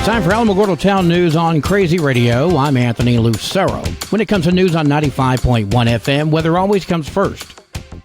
Time for Alamogordo Town News on Crazy Radio. I'm Anthony Lucero. When it comes to news on 95.1 FM, weather always comes first.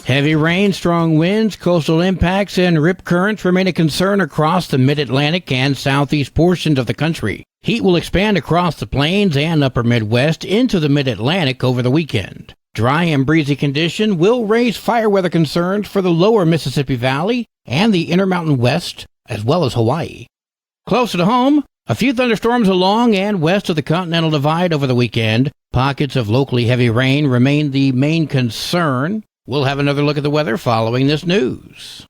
Heavy rain, strong winds, coastal impacts, and rip currents remain a concern across the mid-Atlantic and southeast portions of the country. Heat will expand across the plains and upper Midwest into the mid-Atlantic over the weekend. Dry and breezy condition will raise fire weather concerns for the lower Mississippi Valley and the Intermountain West, as well as Hawaii. Closer to home, a few thunderstorms along and west of the Continental Divide over the weekend. Pockets of locally heavy rain remain the main concern. We'll have another look at the weather following this news.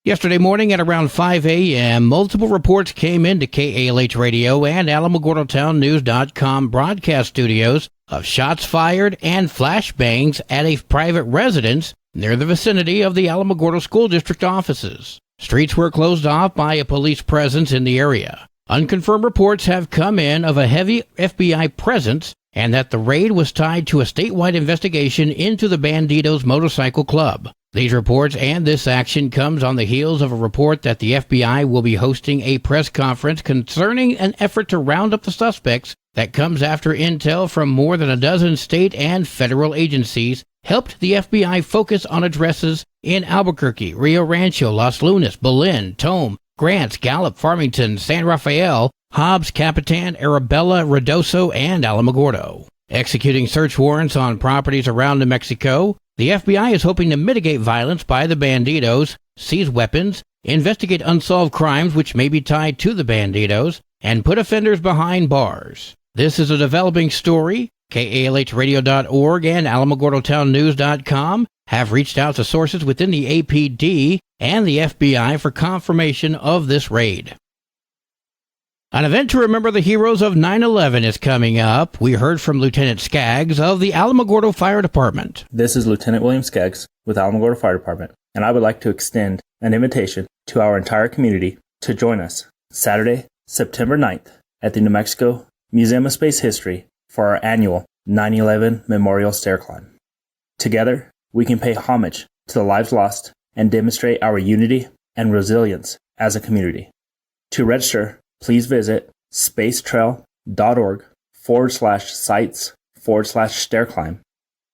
Yesterday morning at around 5 a.m., multiple reports came into KALH Radio and AlamogordoTownNews.com broadcast studios of shots fired and flashbangs at a private residence near the vicinity of the Alamogordo School District offices. Streets were closed off by a police presence in the area. Unconfirmed reports have come in of a heavy FBI presence and that the raid was tied to a statewide investigation into the Bandidos Motorcycle Club. These reports and this action comes on the heels of a report that the FBI will be hosting a press conference concerning an effort to round up the suspects that comes after intel from more than a dozen state and federal agencies helped the FBI focus on addresses in Albuquerque, Rio Rancho, Los Lunas, Belen, Tome, Grants, Gallup, Farmington, San Rafael, Hobbs, Capitan, Arabella, Ruidoso, and Alamogordo. Executing search warrants on properties around New Mexico, the FBI is hoping to mitigate violence by the Bandidos, seize weapons, investigate unsolved crimes which may be tied to the Bandidos, and put offenders behind bars. This is a developing story. KALHradio.org and AlamogordoTownNews.com have reached out to sources within the APD and the FBI for confirmation of this raid. An event to remember the heroes of 9/11 is coming up. We heard from Lieutenant Skaggs of the Alamogordo Fire Department. This is Lieutenant William Skaggs with Alamogordo Fire Department, and I would like to extend an invitation to our entire community to join us Saturday, September 9th at the New Mexico Museum of Space History for our annual 9/11 Memorial Stair Climb. Together, we can pay homage to the lives lost and demonstrate our unity and resilience as a community. To register, please visit spacetrail.org/sites/stairclimb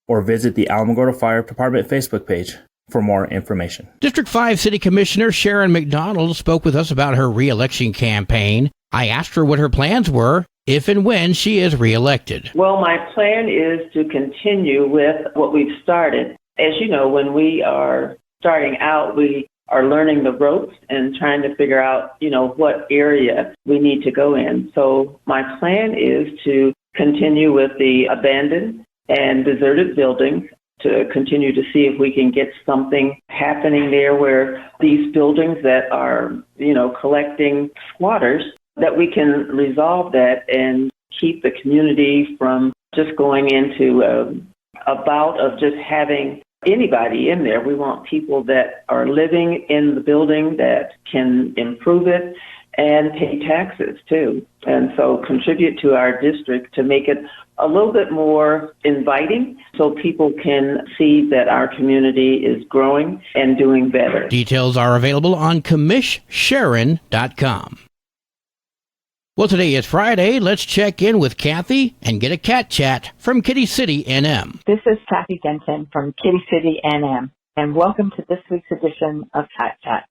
or visit the Alamogordo Fire Department Facebook page for more information. District 5 City Commissioner Sharon McDonald spoke with us about her re-election campaign. I asked her what her plans were if and when she is re-elected. Well, my plan is to continue with what we've started. As you know, when we are starting out, we are learning the ropes and trying to figure out, what area we need to go in. So my plan is to continue with the abandoned and deserted buildings, to continue to see if we can get something happening there where these buildings that are, collecting squatters, that we can resolve that and keep the community from just going into a bout of just having anybody in there. We want people that are living in the building that can improve it and pay taxes too. And so contribute to our district to make it a little bit more inviting so people can see that our community is growing and doing better. Details are available on commishsharon.com. Well, today is Friday. Let's check in with Kathy and get a cat chat from Kitty City, NM. This is Kathy Denton from Kitty City, NM, and welcome to this week's edition of Cat Chat.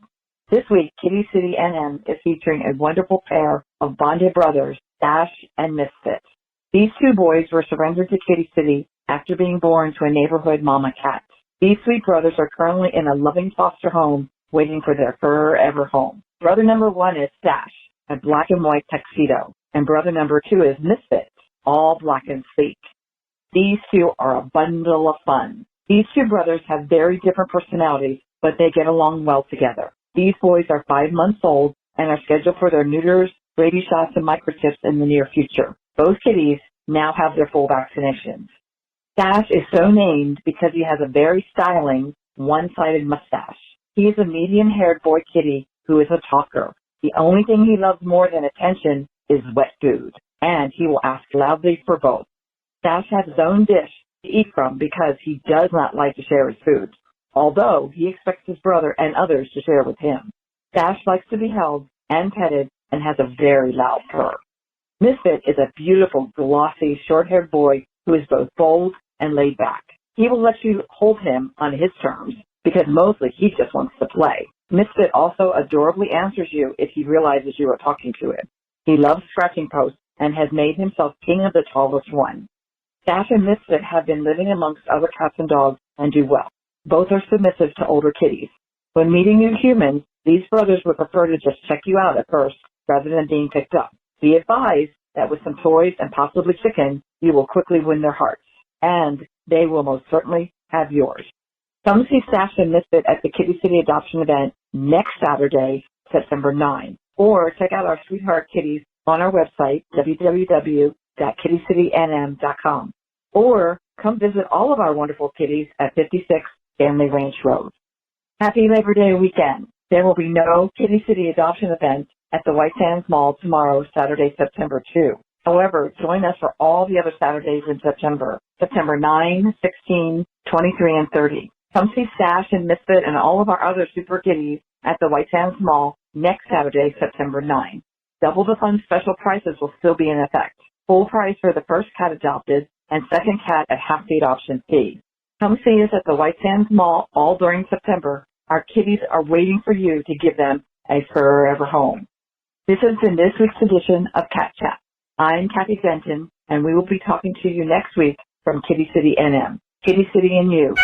This week, Kitty City, NM is featuring a wonderful pair of bonded brothers, Dash and Misfit. These two boys were surrendered to Kitty City after being born to a neighborhood mama cat. These sweet brothers are currently in a loving foster home waiting for their forever home. Brother number one is Dash, a black and white tuxedo, and brother number two is Misfit, all black and sleek. These two are a bundle of fun. These two brothers have very different personalities, but they get along well together. These boys are 5 months old and are scheduled for their neuters, rabies shots, and microchips in the near future. Both kitties now have their full vaccinations. Dash is so named because he has a very styling, one-sided mustache. He is a medium-haired boy kitty who is a talker. The only thing he loves more than attention is wet food, and he will ask loudly for both. Dash has his own dish to eat from because he does not like to share his food, although he expects his brother and others to share with him. Dash likes to be held and petted and has a very loud purr. Misfit is a beautiful, glossy, short-haired boy who is both bold and laid back. He will let you hold him on his terms because mostly he just wants to play. Misfit also adorably answers you if he realizes you are talking to him. He loves scratching posts and has made himself king of the tallest one. Stash and Misfit have been living amongst other cats and dogs and do well. Both are submissive to older kitties. When meeting new humans, these brothers would prefer to just check you out at first rather than being picked up. Be advised that with some toys and possibly chicken, you will quickly win their hearts, and they will most certainly have yours. Come see Stash and Misfit at the Kitty City Adoption event next Saturday, September 9, or check out our sweetheart kitties on our website, www.kittycitynm.com, or come visit all of our wonderful kitties at 56 Stanley Ranch Road. Happy Labor Day weekend. There will be no Kitty City Adoption event at the White Sands Mall tomorrow, Saturday, September 2. However, join us for all the other Saturdays in September, September 9, 16, 23, and 30. Come see Stash and Misfit and all of our other super kitties at the White Sands Mall next Saturday, September 9. Double the fun special prices will still be in effect. Full price for the first cat adopted and second cat at half the adoption fee. Come see us at the White Sands Mall all during September. Our kitties are waiting for you to give them a forever home. This has been this week's edition of Cat Chat. I'm Kathy Benton, and we will be talking to you next week from Kitty City NM. Kitty City and you.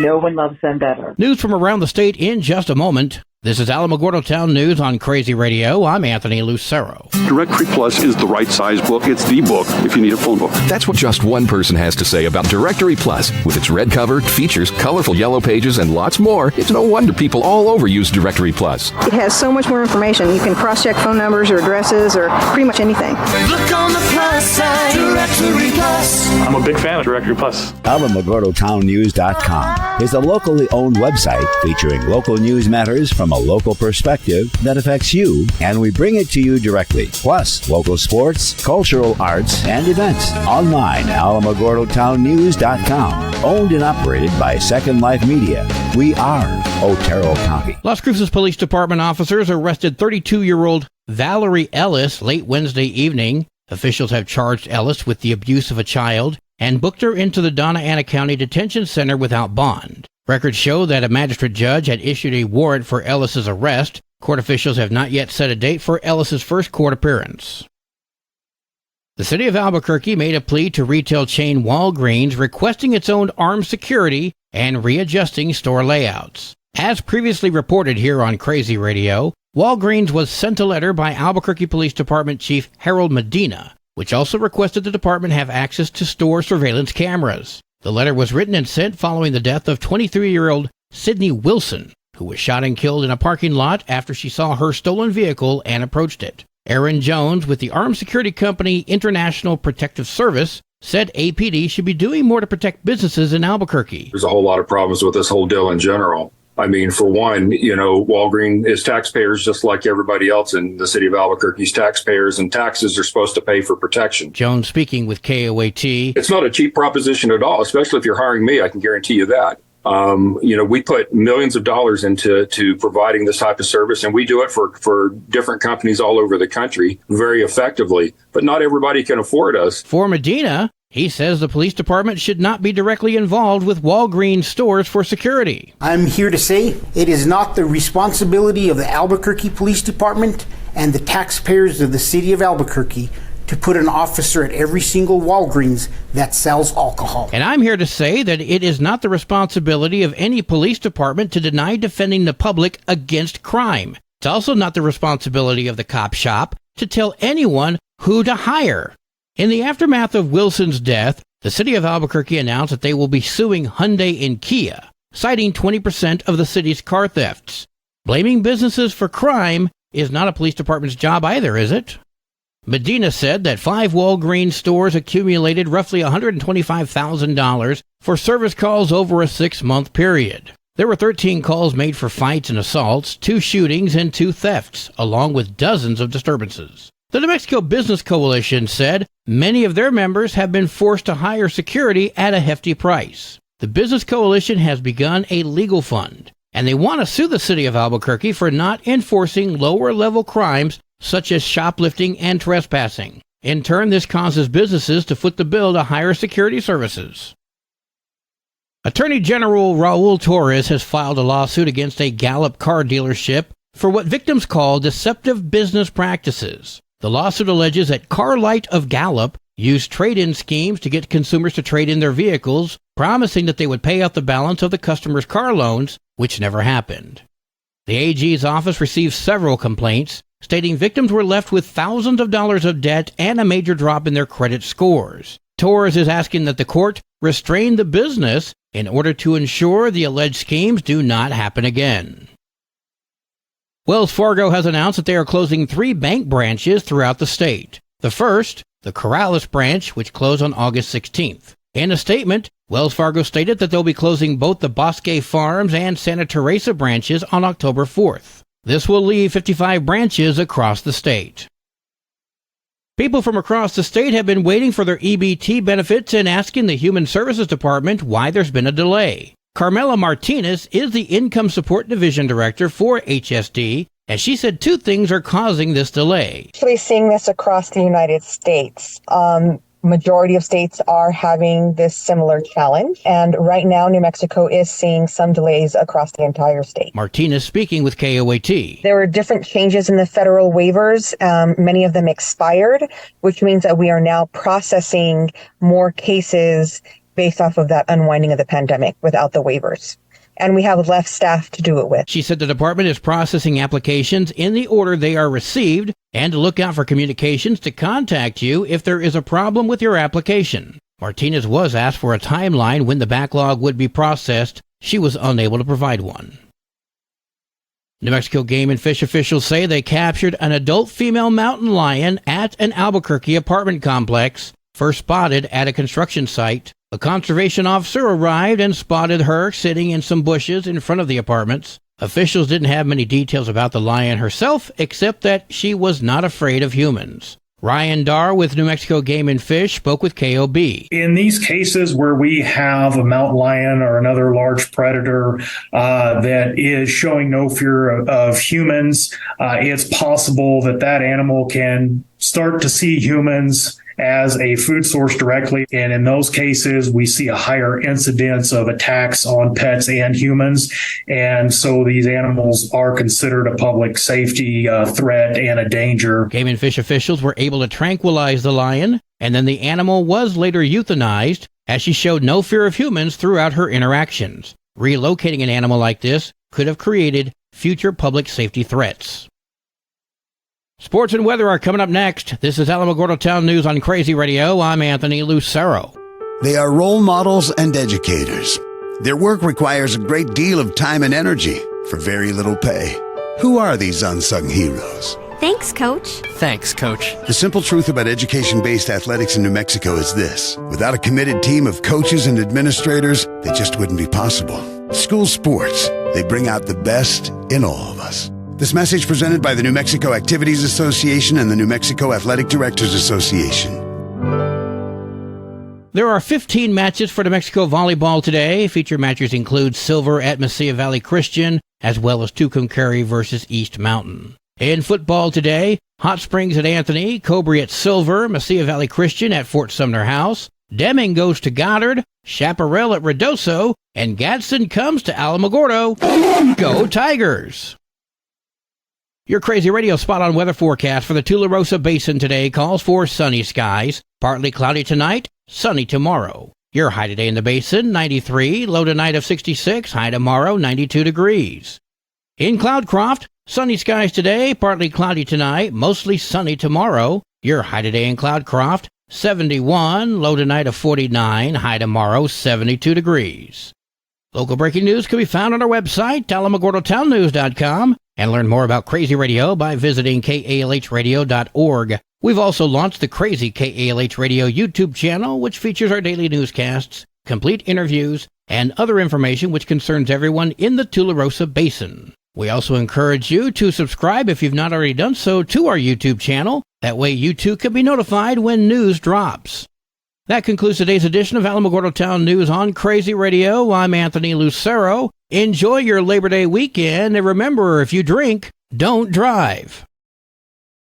No one loves them better. News from around the state in just a moment. This is Alamogordo Town News on Crazy Radio. I'm Anthony Lucero. Directory Plus is the right size book. It's the book if you need a phone book. That's what just one person has to say about Directory Plus. With its red cover, features, colorful yellow pages, and lots more, it's no wonder people all over use Directory Plus. It has so much more information. You can cross-check phone numbers or addresses or pretty much anything. Look on the plus side, Directory Plus. I'm a big fan of Directory Plus. AlamogordoTownNews.com is a locally owned website featuring local news matters from a local perspective that affects you, and we bring it to you directly. Plus, local sports, cultural arts, and events. Online, AlamogordoTownNews.com. Owned and operated by Second Life Media. We are Otero County. Las Cruces Police Department officers arrested 32-year-old Valerie Ellis late Wednesday evening. Officials have charged Ellis with the abuse of a child and booked her into the Donna Ana County Detention Center without bond. Records show that a magistrate judge had issued a warrant for Ellis's arrest. Court officials have not yet set a date for Ellis's first court appearance. The city of Albuquerque made a plea to retail chain Walgreens requesting its own armed security and readjusting store layouts. As previously reported here on Crazy Radio, Walgreens was sent a letter by Albuquerque Police Department Chief Harold Medina, which also requested the department have access to store surveillance cameras. The letter was written and sent following the death of 23-year-old Sydney Wilson, who was shot and killed in a parking lot after she saw her stolen vehicle and approached it. Aaron Jones with the armed security company International Protective Service said APD should be doing more to protect businesses in Albuquerque. There's a whole lot of problems with this whole deal in general. I mean, for one, Walgreens is taxpayers just like everybody else in the city of Albuquerque's taxpayers, and taxes are supposed to pay for protection. Jones speaking with KOAT. It's not a cheap proposition at all, especially if you're hiring me. I can guarantee you that. We put millions of dollars into providing this type of service, and we do it for different companies all over the country very effectively. But not everybody can afford us. For Medina, he says the police department should not be directly involved with Walgreens stores for security. I'm here to say it is not the responsibility of the Albuquerque Police Department and the taxpayers of the city of Albuquerque to put an officer at every single Walgreens that sells alcohol. And I'm here to say that it is not the responsibility of any police department to deny defending the public against crime. It's also not the responsibility of the cop shop to tell anyone who to hire. In the aftermath of Wilson's death, the city of Albuquerque announced that they will be suing Hyundai and Kia, citing 20% of the city's car thefts. Blaming businesses for crime is not a police department's job either, is it? Medina said that 5 Walgreens stores accumulated roughly $125,000 for service calls over a 6-month period. There were 13 calls made for fights and assaults, 2 shootings, and 2 thefts, along with dozens of disturbances. The New Mexico Business Coalition said many of their members have been forced to hire security at a hefty price. The Business Coalition has begun a legal fund, and they want to sue the city of Albuquerque for not enforcing lower-level crimes such as shoplifting and trespassing. In turn, this causes businesses to foot the bill to higher security services. Attorney General Raul Torres has filed a lawsuit against a Gallup car dealership for what victims call deceptive business practices. The lawsuit alleges that KALH of Gallup used trade-in schemes to get consumers to trade in their vehicles, promising that they would pay out the balance of the customer's car loans, which never happened. The AG's office received several complaints, stating victims were left with thousands of dollars of debt and a major drop in their credit scores. Torres is asking that the court restrain the business in order to ensure the alleged schemes do not happen again. Wells Fargo has announced that they are closing 3 bank branches throughout the state. The first, the Corrales branch, which closed on August 16th. In a statement, Wells Fargo stated that they'll be closing both the Bosque Farms and Santa Teresa branches on October 4th. This will leave 55 branches across the state. People from across the state have been waiting for their EBT benefits and asking the Human Services Department why there's been a delay. Carmela Martinez is the Income Support Division Director for HSD, and she said 2 things are causing this delay. Actually seeing this across the United States. Majority of states are having this similar challenge. And right now, New Mexico is seeing some delays across the entire state. Martinez speaking with KOAT. There were different changes in the federal waivers. Many of them expired, which means that we are now processing more cases based off of that unwinding of the pandemic without the waivers. And we have less staff to do it with. She said the department is processing applications in the order they are received and to look out for communications to contact you if there is a problem with your application. Martinez was asked for a timeline when the backlog would be processed. She was unable to provide one. New Mexico Game and Fish officials say they captured an adult female mountain lion at an Albuquerque apartment complex, first spotted at a construction site. A conservation officer arrived and spotted her sitting in some bushes in front of the apartments. Officials didn't have many details about the lion herself, except that she was not afraid of humans. Ryan Darr with New Mexico Game and Fish spoke with KOB. In these cases where we have a mountain lion or another large predator that is showing no fear of humans, it's possible that that animal can start to see humans as a food source directly. And in those cases, we see a higher incidence of attacks on pets and humans. And so these animals are considered a public safety threat and a danger. Game and Fish officials were able to tranquilize the lion, and then the animal was later euthanized as she showed no fear of humans throughout her interactions. Relocating an animal like this could have created future public safety threats. Sports and weather are coming up next. This is Alamogordo Town News on Crazy Radio. I'm Anthony Lucero. They are role models and educators. Their work requires a great deal of time and energy for very little pay. Who are these unsung heroes? Thanks, Coach. Thanks, Coach. The simple truth about education-based athletics in New Mexico is this. Without a committed team of coaches and administrators, they just wouldn't be possible. School sports, they bring out the best in all of us. This message presented by the New Mexico Activities Association and the New Mexico Athletic Directors Association. There are 15 matches for New Mexico volleyball today. Feature matches include silver at Mesilla Valley Christian, as well as Tucumcari versus East Mountain. In football today, Hot Springs at Anthony, Cobre at Silver, Mesilla Valley Christian at Fort Sumner House, Deming goes to Goddard, Chaparral at Redoso, and Gadsden comes to Alamogordo. Go Tigers! Your Crazy Radio spot-on weather forecast for the Tularosa Basin today calls for sunny skies, partly cloudy tonight, sunny tomorrow. Your high today in the basin, 93, low tonight of 66, high tomorrow, 92 degrees. In Cloudcroft, sunny skies today, partly cloudy tonight, mostly sunny tomorrow. Your high today in Cloudcroft, 71, low tonight of 49, high tomorrow, 72 degrees. Local breaking news can be found on our website, alamogordotownnews.com, and learn more about Crazy Radio by visiting kalhradio.org. We've also launched the Crazy KALH Radio YouTube channel, which features our daily newscasts, complete interviews, and other information which concerns everyone in the Tularosa Basin. We also encourage you to subscribe if you've not already done so to our YouTube channel. That way you too can be notified when news drops. That concludes today's edition of Alamogordo Town News on Crazy Radio. I'm Anthony Lucero. Enjoy your Labor Day weekend, and remember, if you drink, don't drive.